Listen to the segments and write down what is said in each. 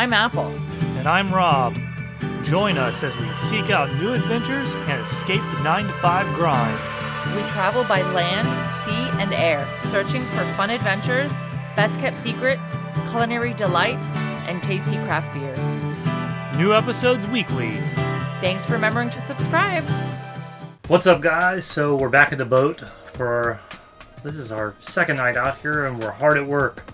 I'm Apple. And I'm Rob. Join us as we seek out new adventures and escape the 9-to-5 grind. We travel by land, sea, and air, searching for fun adventures, best-kept secrets, culinary delights, and tasty craft beers. New episodes weekly. Thanks for remembering to subscribe. What's up, guys? So we're back at the boat this is our second night out here, and we're hard at work.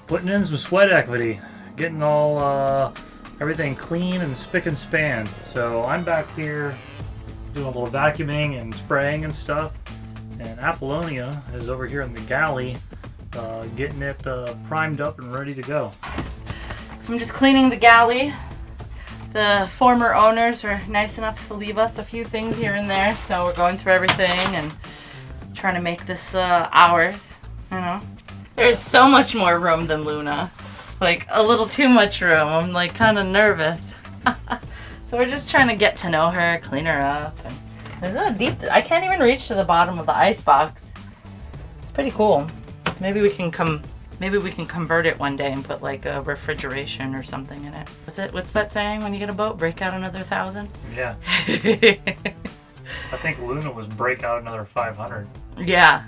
Putting in some sweat equity. Getting all, everything clean and spick and span. So I'm back here doing a little vacuuming and spraying and stuff. And Apollonia is over here in the galley getting it primed up and ready to go. So I'm just cleaning the galley. The former owners were nice enough to leave us a few things here and there, so we're going through everything and trying to make this ours, you know. There's so much more room than Luna. Like, a little too much room. I'm like kind of nervous. So we're just trying to get to know her, clean her up. And there's a deep, I can't even reach to the bottom of the ice box. It's pretty cool. Maybe we can convert it one day and put like a refrigeration or something in it. What's that saying when you get a boat? Break out another 1,000? Yeah. I think Luna was break out another 500. Yeah.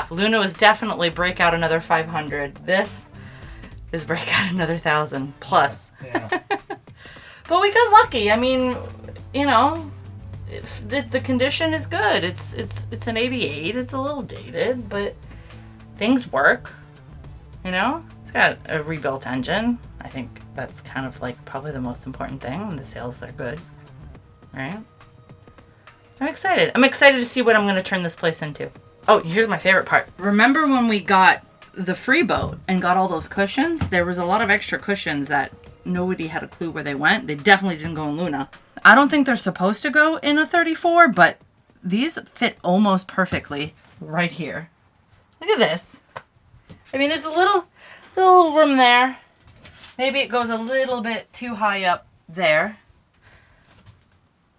Luna was definitely break out another 500. This is break out another 1,000 plus. Yeah. But we got lucky. I mean, you know, if the condition is good. It's an 88. It's a little dated, but things work. You know, it's got a rebuilt engine. I think that's kind of like probably the most important thing. And the sales, they're good, right? I'm excited. I'm excited to see what I'm going to turn this place into. Oh, here's my favorite part. Remember when we got the free boat and got all those cushions? There was a lot of extra cushions that nobody had a clue where they went. They definitely didn't go in Luna. I don't think they're supposed to go in a 34, but these fit almost perfectly right here. Look at this. I mean, there's a little room there. Maybe it goes a little bit too high up there.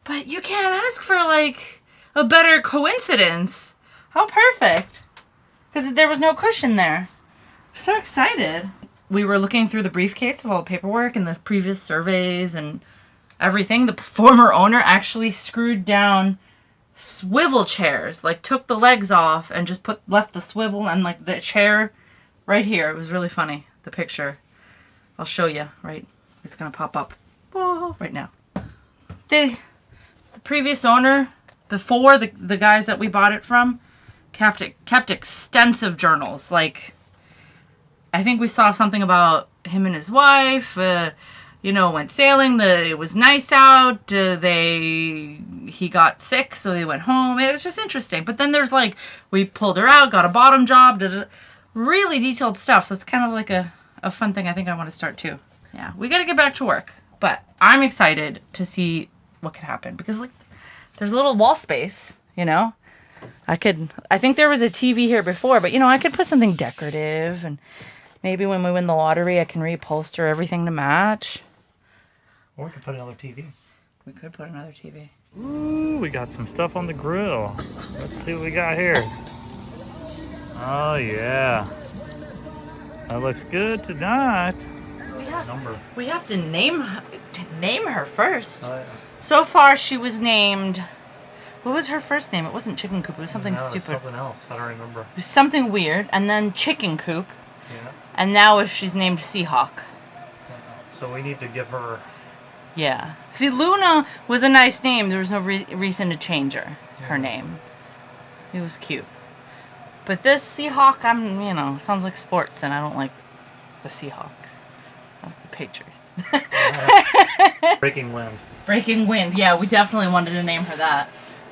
But you can't ask for, like, a better coincidence. How perfect. Because there was no cushion there. I'm so excited. We were looking through the briefcase of all the paperwork and the previous surveys and everything. The former owner actually screwed down swivel chairs. Like, took the legs off and just left the swivel and, like, the chair right here. It was really funny, the picture. I'll show you, right? It's going to pop up right now. The previous owner, before the guys that we bought it from, kept extensive journals. Like, I think we saw something about him and his wife, went sailing, it was nice out, he got sick, so they went home. It was just interesting. But then there's like, we pulled her out, got a bottom job, really detailed stuff. So it's kind of like a fun thing I think I want to start too. Yeah, we got to get back to work. But I'm excited to see what could happen. Because like, there's a little wall space, you know. I think there was a TV here before, but I could put something decorative. And maybe when we win the lottery, I can reupholster everything to match. Or we could put another TV. We could put another TV. Ooh, we got some stuff on the grill. Let's see what we got here. Oh, yeah. That looks good tonight. We have to name her first. Oh, yeah. So far, she was named... What was her first name? It wasn't Chicken Coop. It was something stupid. It was something else. I don't remember. It was something weird. And then Chicken Coop. Yeah. And now she's named Seahawk. So we need to give her... Yeah. See, Luna was a nice name. There was no reason to change her name. It was cute. But this Seahawk, sounds like sports, and I don't like the Seahawks. I like the Patriots. Breaking Wind. Breaking Wind. Yeah, we definitely wanted to name her that.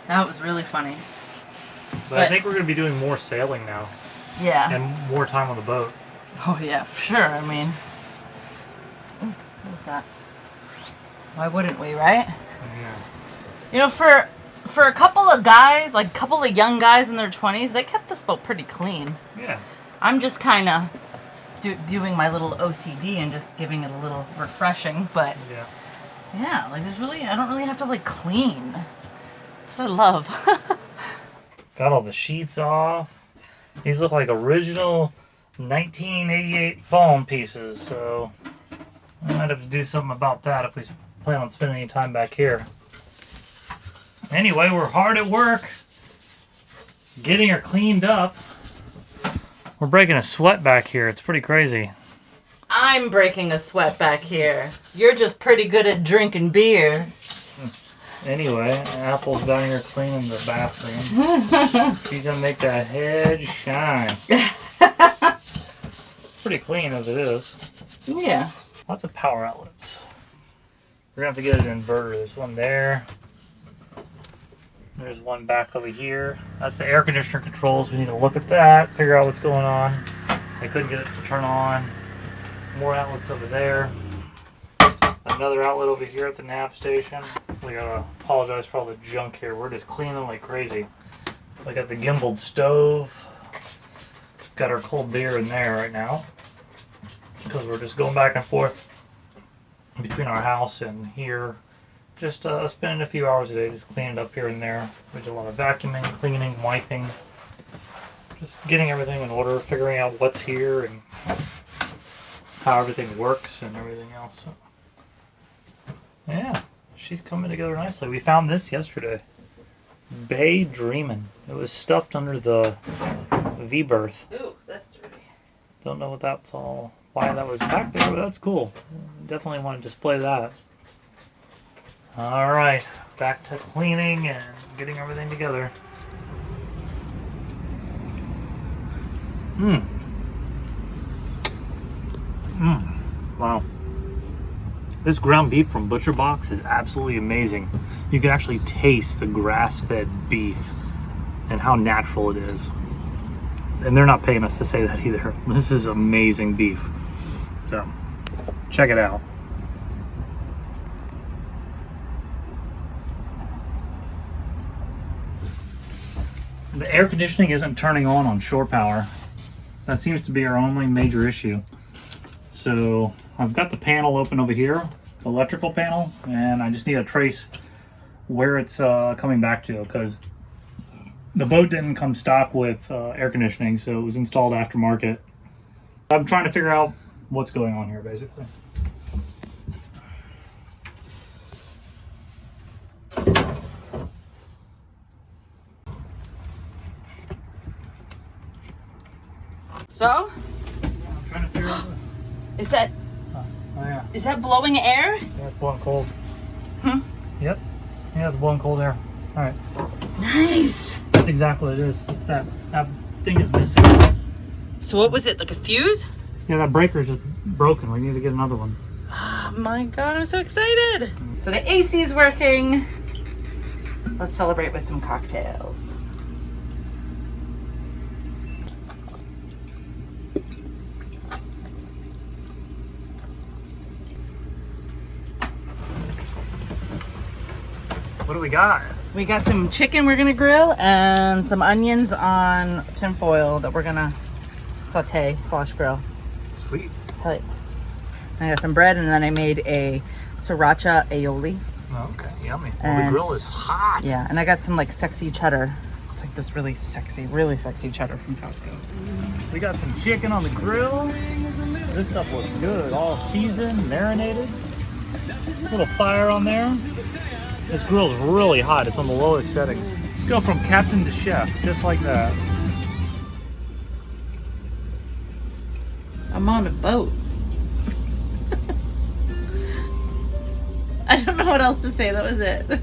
That was really funny. But I think we're going to be doing more sailing now. Yeah. And more time on the boat. Oh, yeah, for sure. I mean... Ooh, what was that? Why wouldn't we, right? Yeah. For a couple of guys, like a couple of young guys in their 20s, they kept this boat pretty clean. Yeah. I'm just kind of doing my little OCD and just giving it a little refreshing, but... Yeah, like I don't really have to like clean. That's what I love. Got all the sheets off. These look like original 1988 foam pieces, so I might have to do something about that if we plan on spending any time back here. Anyway, we're hard at work getting her cleaned up. We're breaking a sweat back here. It's pretty crazy. I'm breaking a sweat back here. You're just pretty good at drinking beer. Anyway, Apple's down here cleaning the bathroom. She's gonna make that head shine. Pretty clean as it is. Yeah. Lots of power outlets. We're gonna have to get an inverter. There's one there. There's one back over here. That's the air conditioner controls. We need to look at that, figure out what's going on. I couldn't get it to turn on. More outlets over there. Another outlet over here at the nav station. We gotta apologize for all the junk here. We're just cleaning like crazy. We got the gimbaled stove. Got our cold beer in there right now. Because we're just going back and forth between our house and here. Just spending a few hours a day just cleaning it up here and there. We did a lot of vacuuming, cleaning, wiping. Just getting everything in order, figuring out what's here and how everything works and everything else. So, yeah, she's coming together nicely. We found this yesterday. Bay Dreamin'. It was stuffed under the V-berth. Ooh, that's dirty. Don't know what that's all, why that was back there, but that's cool. Definitely want to display that. Alright, back to cleaning and getting everything together. Wow. This ground beef from Butcher Box is absolutely amazing. You can actually taste the grass-fed beef and how natural it is. And they're not paying us to say that either. This is amazing beef. So, check it out. The air conditioning isn't turning on shore power. That seems to be our only major issue. So I've got the panel open over here, the electrical panel, and I just need to trace where it's coming back to, because the boat didn't come stock with air conditioning, so it was installed aftermarket. I'm trying to figure out what's going on here, basically. So, I'm trying to figure out. is that Oh yeah. is that blowing air? Yeah, it's blowing cold. Hmm. Yep. Yeah, it's blowing cold air. All right. Nice. That's exactly what it is. That thing is missing. So what was it, like a fuse? Yeah, that breaker's just broken. We need to get another one. Oh my god, I'm so excited. So the AC is working. Let's celebrate with some cocktails. What do we got? We got some chicken we're gonna grill and some onions on tin foil that we're gonna saute / grill. Sweet. Hell yeah. I got some bread and then I made a sriracha aioli. Oh, okay, yummy. Well, And- the grill is hot. Yeah, and I got some like sexy cheddar. It's like this really sexy cheddar from Costco. We got some chicken on the grill. This stuff looks good. All seasoned, marinated. Little fire on there. This grill is really hot. It's on the lowest setting. Go from captain to chef, just like that. I'm on a boat. I don't know what else to say. That was it.